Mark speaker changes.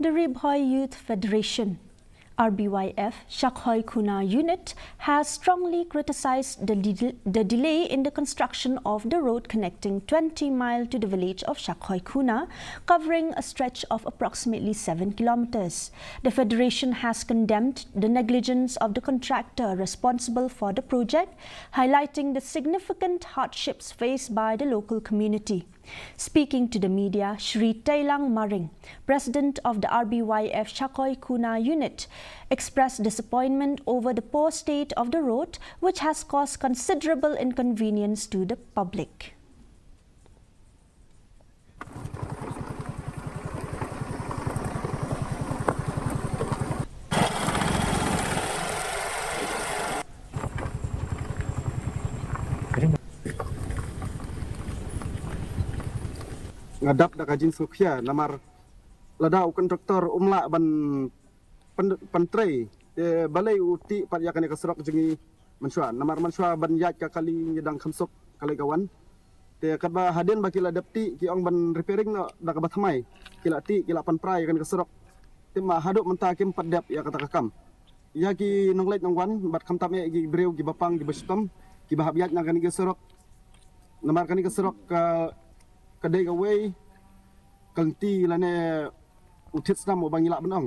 Speaker 1: The Rbyf Youth Federation, Rbyf Shakhoikhuna unit, has strongly criticized the delay in the construction of the road connecting 20 miles to the village of Shakhoikhuna, covering a stretch of approximately 7 kilometers. The federation has condemned the negligence of the contractor responsible for the project, highlighting the significant hardships faced by the local community. Speaking to the media, Shri Tailang Maring, president of the Rbyf Shakhoikhuna unit, expressed disappointment over the poor state of the road, which has caused considerable inconvenience to the public.
Speaker 2: Ngadap da kajin sukhia namar lada kontraktor umla ban pentrei de balai uti pat yakan ka serok jengi mansua namar mansua ban yat ka kali nyedang khamsok kali kawan te kadba hadin baki la dapti ki ong ban repairing no da ka bathamai kila ti kila pan prai kan ka serok te ma haduk menta kim padap ya kata kakam ya ki nonglait nongwan bat kham tam gi breu gi bapang gi bestom ki bahabiat na kan ka serok namar kan ka serok ka kadai away kalti lane utit snam bang ilak benong